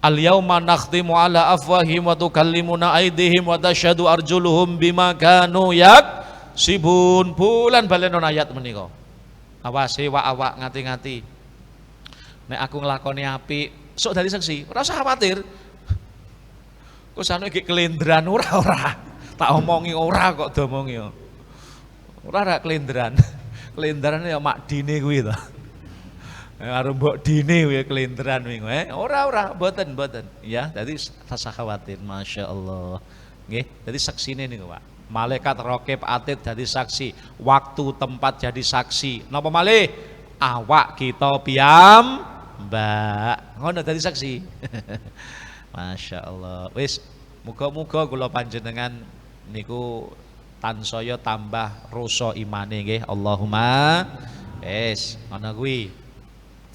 Al-yauma nakhtimu ala afwahihim wa tukallimuna aydihim wa tashhadu arjuluhum bima kanu yaksibun. Bulan baleno ayat menika. Awas awak ngati-ngati. Nek aku nglakoni apik, sok dadi saksi, ora usah khawatir. Kok sane iki kelendran ora. Tak omongi ora kok diomongi. Ora kelendran. Kelendran ya mak dine kuwi to. Karo mbok dine kuwi kelendran kuwi. Ora, mboten. Ya, dadi rasa khawatir, masyaallah. Nggih, dadi saksine niku, Pak. Malaikat raqib atid dadi saksi, waktu tempat jadi saksi. Napa malih? Awak kita piyambak. Ngono dadi saksi. Masyaallah. Wis, muga-muga kula panjenengan niku tansaya tambah rasa imane nggih. Allahumma. Wis, ana kuwi.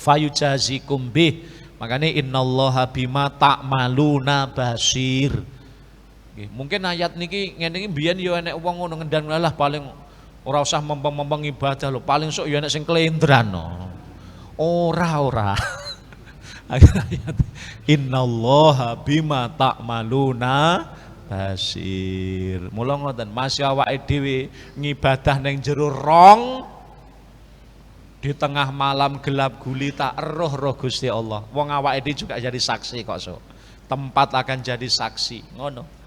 Fayujazikum bih. Makanya innallaha bima ta'maluna basir. Mungkin ayat niki ngene iki mbiyen ya enek wong ngono ngendan lah paling ora usah mempeng-mempeng ibadah lho, paling sok ya enek sing kelendran no. Ora. Ayat innallaha bima ta'maluna basir. Mula ngoten, masih awake dhewe ngibadah ning jero rong di tengah malam gelap gulita roh Gusti Allah. Wong awake dhewe juga jadi saksi kok so. Tempat akan jadi saksi. Ngono.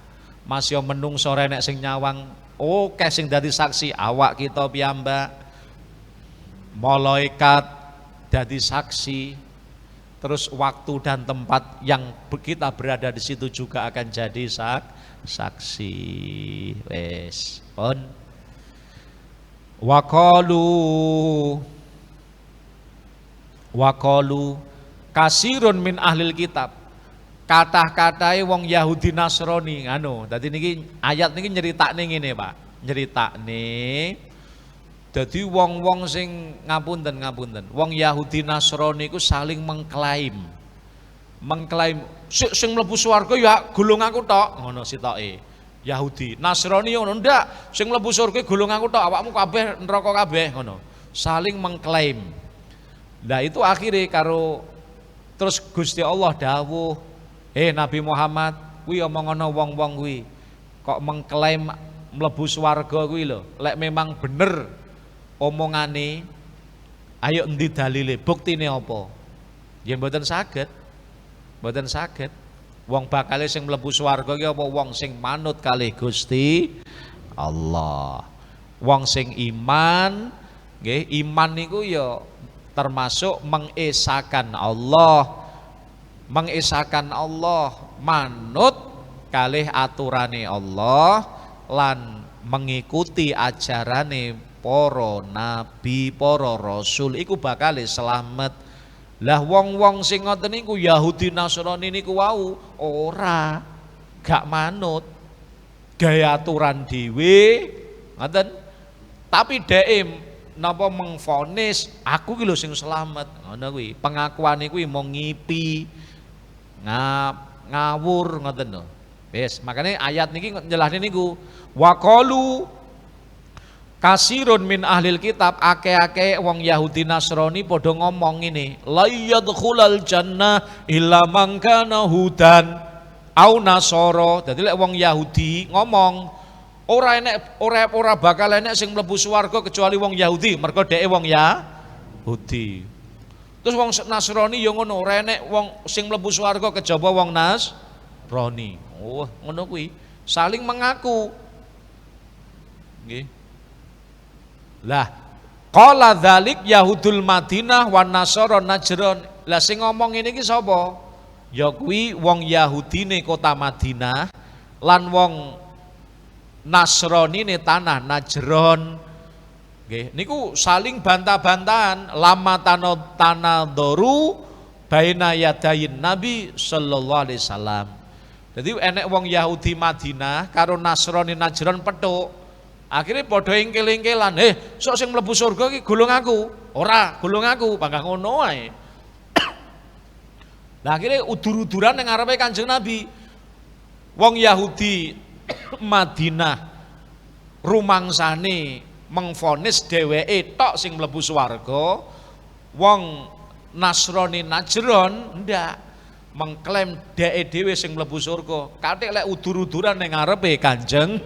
Masih menungso renek sing nyawang, oke sing dadi saksi awak kita piyambak. Malaikat dadi saksi. Terus waktu dan tempat yang kita berada di situ juga akan jadi saksi. Wes, pun. Waqalu kasirun min ahlil kitab. Kathah-kathahe wong Yahudi Nasrani anu. Dadi niki ayat niki nyeritakne ngene, Pak. Nyeritakne dadi wong-wong sing ngapunten. Wong Yahudi Nasrani iku saling mengklaim. Sing mlebu swarga ya golonganku tok, ngono sitoke. Yahudi, Nasrani ngono ndak, sing mlebu surga golonganku tok, awakmu kabeh neraka kabeh ngono. Saling mengklaim. Nah itu akhirnya karo terus Gusti Allah dawuh, Nabi Muhammad, kuwi omongono wong-wong kuwi kok mengklaim mlebu swarga kuwi lho. Lek memang bener omongane, ayo endi dalile, buktine apa? Yen mboten saged. Wong bakale sing mlebu swarga ki apa wong sing manut kalih Gusti Allah. Wong sing iman, nggih, iman niku ya termasuk mengesahkan Allah, manut kalih aturane Allah lan mengikuti ajarane para nabi, para rasul iku bakal selamat. Lah wong-wong sing ngoten niku Yahudi Nasrani niku wau ora gak manut gaya aturan dhewe ngoten, tapi dhek napa mengfonis aku ki lho sing selamat ngono kuwi. Pengakuane kuwi mau ngipi ngawur ngoten lho. Wis, makane ayat niki njelahne niku waqalu kasirun min ahlil kitab, akeh-akeh wong Yahudi Nasrani padha ngomong ngene, la yadkhulal jannah illa man kana hudan au nasara. Dadi lek wong Yahudi ngomong ora bakal enek sing mlebu swarga kecuali wong Yahudi, mergo dheke wong Yahudi. Terus wong Nasrani ya ngono, ora enek wong sing mlebu swarga kejaba wong Nasrani. Oh, ngono kuwi, saling mengaku. Nggih. Lah, qala dzalik Yahudul Madinah wan Nasara Najran. Lah sing ngomong ngene iki sapa? Ya kuwi wong Yahudine kota Madinah lan wong Nasrani ne tanah Najron. Nggih, niku saling bantah-bantahan lama tanadoru baina yadayin Nabi sallallahu alaihi wasallam. Jadi enek wong Yahudi Madinah karo Nasrani Najran petuk. Akhirnya padha engkel-engkelan, sok sing mlebu surga iki gulung aku. Ora, gulung aku, pangkah ngono ae. Lah akhirnya udur-uduran ning ngarepe Kanjeng Nabi. Wong Yahudi Madinah rumangsane mengfonis dheweke tok sing mlebu swarga. Wong Nasrani Najran ndak mengklaim dheke dhewe sing mlebu surga. Kathik lek udur-uduran ning ngarepe Kanjeng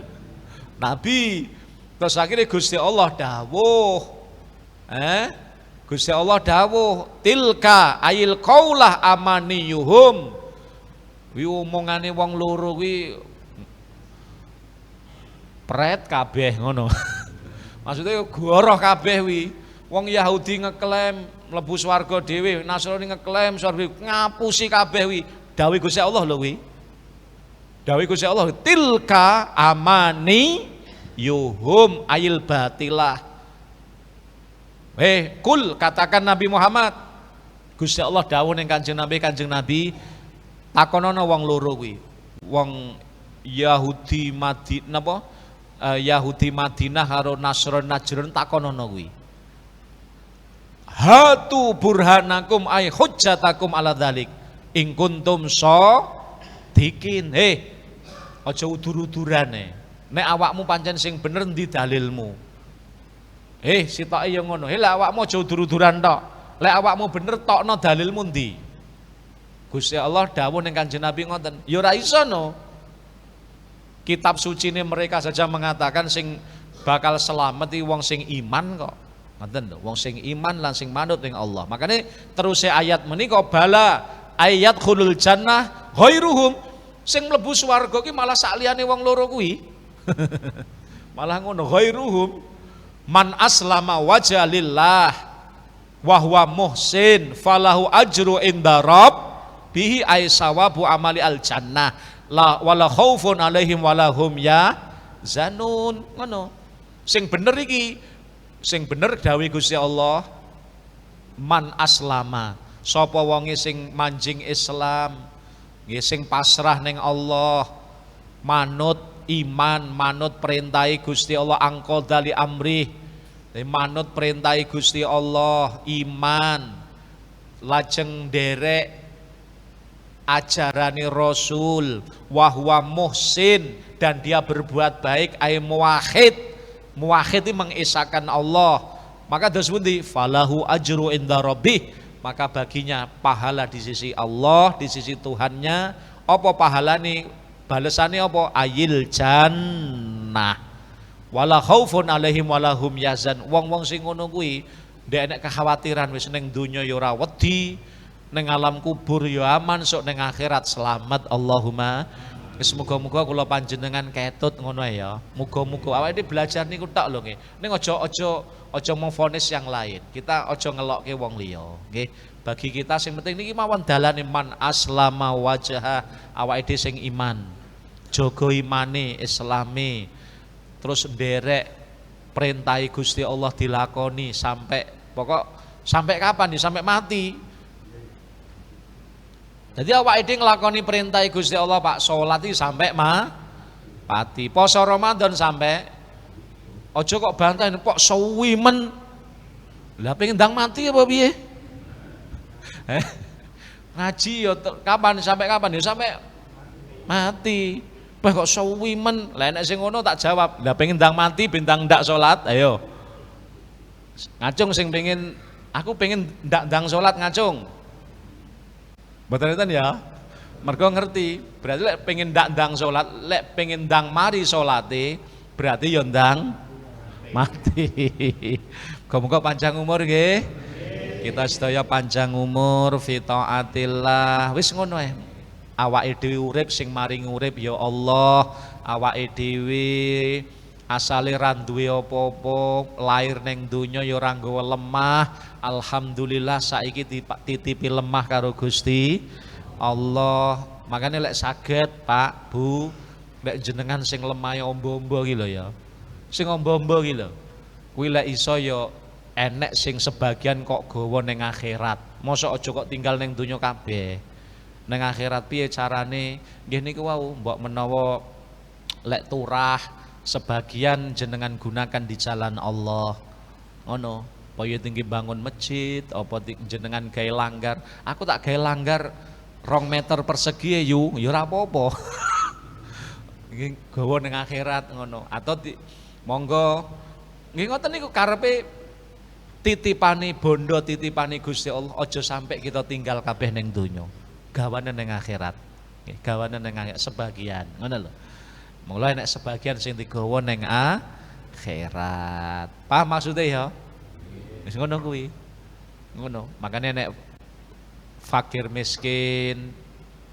Nabi. Terus akhirnya Gusti Allah dawuh, Gusti Allah dawuh, tilka ayil qaulah amaniyuhum. Wi omongane wong loro kuwi pret kabeh ngono. Maksudnya goroh kabeh wi. Wong Yahudi ngeklaim mlebu swarga dhewe, Nasrani ngeklaim swarga, ngapusi kabeh wi. Dawuh Gusti Allah lho wi. Dawuh Gusti Allah, tilka amani yuhum ayil batilah. Kul katakan Nabi Muhammad, Gusti Allah dawuh ning Kanjeng Nabi takonono wong loro kuwi. Wong Yahudi Madinah napa? Yahudi Madinah karo Nasrani Najran takonono kuwi. Hatu burhanakum ay hujjatakum ala dzalik in kuntum shadiqin. Aja udur-udurane. Nek awakmu pancen sing bener ndi dalilmu? Sitoke ya ngono. Lek awakmu aja udur-uduran tok. Lek awakmu bener tokno dalilmu ndi? Gusti Allah dawuh ning Kanjeng Nabi ngoten, ya ora iso no. Kitab suci ini mereka saja mengatakan sing bakal selamat iki wong sing iman kok. Ngoten lho, wong sing iman lan sing manut ning Allah. Makanya terus ayat menika bala ayat khulul jannah ghairuhum, sing mlebu swarga ki malah sakliyane wong loro kuwi. Malah ngono, ghairuhum man aslama wajha lillah wa huwa muhsin falahu ajru inda rabbih ay sawabu amali al jannah la wala khaufun alaihim wala hum yahzanun. Ngono. Sing bener iki, sing bener dawuh Gusti Allah, man aslama, sapa wonge sing manjing Islam, nggih sing pasrah ning Allah, manut iman, manut perintahi Gusti Allah, angqadali amrih, manut perintahi Gusti Allah, iman, lajeng derek ajarani Rasul, wahwa muhsin, dan dia berbuat baik, ay muwahhid. Muwahhid itu mengisahkan Allah, maka disebut falahu ajru inda rabbih, maka baginya pahala di sisi Allah, di sisi Tuhannya. Apa pahala nih? Balesane apa? Ayil jannah. Wala khaufun alaihim wala hum yahzan. Wong-wong sing ngono kuwi ndek enek kekhawatiran wis ning donya ya ora wedi, ning alam kubur ya aman, sok ning akhirat selamat. Allahumma. Wis muga-muga kula panjenengan ketut ngono ya. Muga-muga awake belajar niku tok lho nggih. Ning aja memfonis yang lain. Kita aja ngelokke wong liya, nggih. Bagi kita sing penting niki mawon dalane man aslama wajha, awake dhewe sing iman. Jaga imane, islame, terus nderek perintahi Gusti Allah dilakoni sampai kapan nih? Sampai mati. Jadi awake dhewe nglakoni perintahi Gusti Allah Pak, salat iki sampai mati. Poso Ramadan sampai, aja kok bantahin kok suwi men. Lah pengen ndang mati apa piye? Ngaji ya kapan sampai kapan ya sampai mati. Bah kok suwi men. Lah nek sing ngono tak jawab, lah pengen ndang mati bintang ndak salat, ayo. Ngacung sing pengen, aku pengen ndak ndang salat ngacung. Mboten ya. Mergo ngerti, berarti lek pengen ndak ndang salat, lek pengen ndang mari salate, berarti ya ndang mati. Muga-muga panjang umur nggih. Kita sedaya panjang umur fi taatillah. Wis ngono ae. Awake dhewe urip sing maring urip ya Allah. Awake dhewe asale ra duwe apa-apa, lahir ning donya ya ora nggawa lemah. Alhamdulillah saiki titipi lemah karo Gusti Allah. Makanya lek saged Pak, Bu, lek jenengan sing lemah ya ombo-ombo iki lho ya. Sing ombo-ombo iki lho. kuwi lek iso ya enek sing sebagian kok gawa ning akhirat. Mosok aja kok tinggal ning donya kabeh. Ning akhirat piye carane? Nggih niku wau mbok menawa lek turah sebagian jenengan gunakan di jalan Allah. Ngono. Apa ya tinggi bangun masjid, apa jenengan gawe langgar. Aku tak gawe langgar 2 meter persegi ya ora apa-apa. Nggih gawa ning akhirat ngono. Atau monggo nggih ngoten niku karepe titipane bondo, titipane Gusti Allah, aja sampai kita tinggal kabeh ning donya. Gawane ning akhirat. Nggih, gawane ning akhirat sebagian. Ngono lho. Mula nek sebagian sing digawa ning akhirat. Paham maksudnya ya? Wis ngono kuwi. Ngono. Makanya nek fakir miskin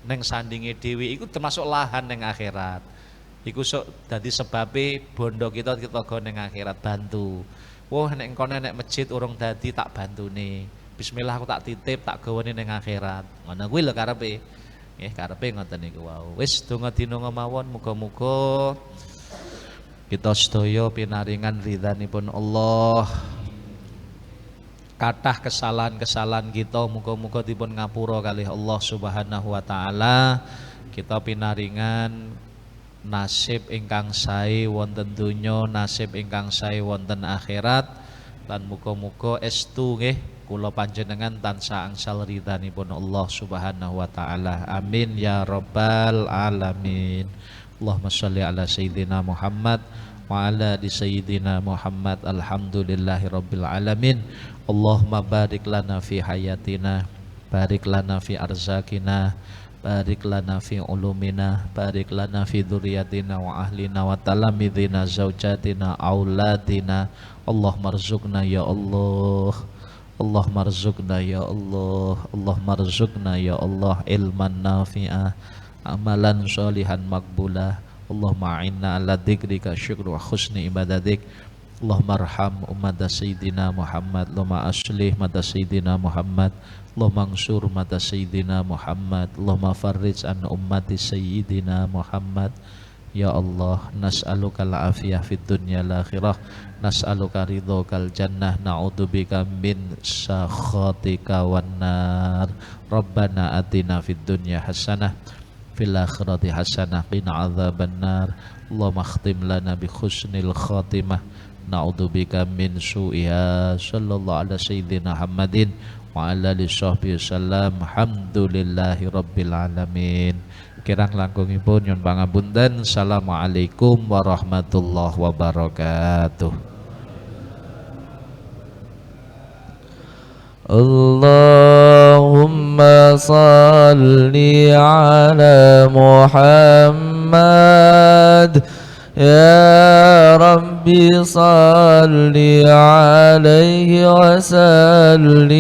ning sandinge dhewe iku termasuk lahan ning akhirat. Iku sok dadi sebabe bondo kita go ning akhirat bantu. Wah nek kono nek masjid urung dadi tak bantune. Bismillah aku tak titip tak gawane ning akhirat. Ngono kuwi lho karepe. Nggih karepe ngoten niku wau. Wis donga dinonga mawon muga-muga kita sedaya pinaringan ridhanipun Allah. Kathah kesalahan-kesalahan kita muga-muga dipun ngapura kalih Allah Subhanahu wa taala. Kita pinaringan nasib ingkang sae wonten donya, nasib ingkang sae wonten akhirat, lan muga-muga estu nggih kula panjenengan tansah angsal ridhanipun Allah Subhanahu wa taala. Amin ya rabbal alamin. Allahumma shalli ala sayyidina Muhammad wa ala ali sayyidina Muhammad. Alhamdulillahi rabbil alamin. Allahumma barik lana fi hayatina, barik lana fi arzakina, barik lana fi ulumina, barik lana fi dzurriyyatina wa ahlina wa talamidina zaujatina auladina. Allahumma rzuqna ya Allah, Allahumma rzuqna ya Allah, Allahumma rzuqna ya Allah ilman nafi'ah, amalan sholihan makbulah. Allahumma a'inna ala dzikrika syukri wa husni ibadatik. Allahumma arham ummata sayyidina Muhammad, Allahumma aslih mata sayyidina Muhammad, Allahumma ansur mata sayyidina Muhammad, Allahumma farrij an ummati sayyidina Muhammad. Ya Allah, nas'aluka al-afiyah fid dunya wal akhirah, nas'aluka ridhokal jannah, na'udzubika min sakhatika wan nar. Rabbana atina fid dunya hasanah fil akhirati hasanah qina adzabannar. Allahumma khtim lana bi husnil khatimah, na'udzubika min su'iha. Sallallahu ala sayyidina Muhammadin wa ala alihi sahbihi wasallam. Alhamdulillahi rabbil alamin. Kirang langkungipun nyuwun pangapunten. Assalamualaikum warahmatullahi wabarakatuh. Allahumma salli ala Muhammad. Ya Rabbi salli alaihi wa sallim.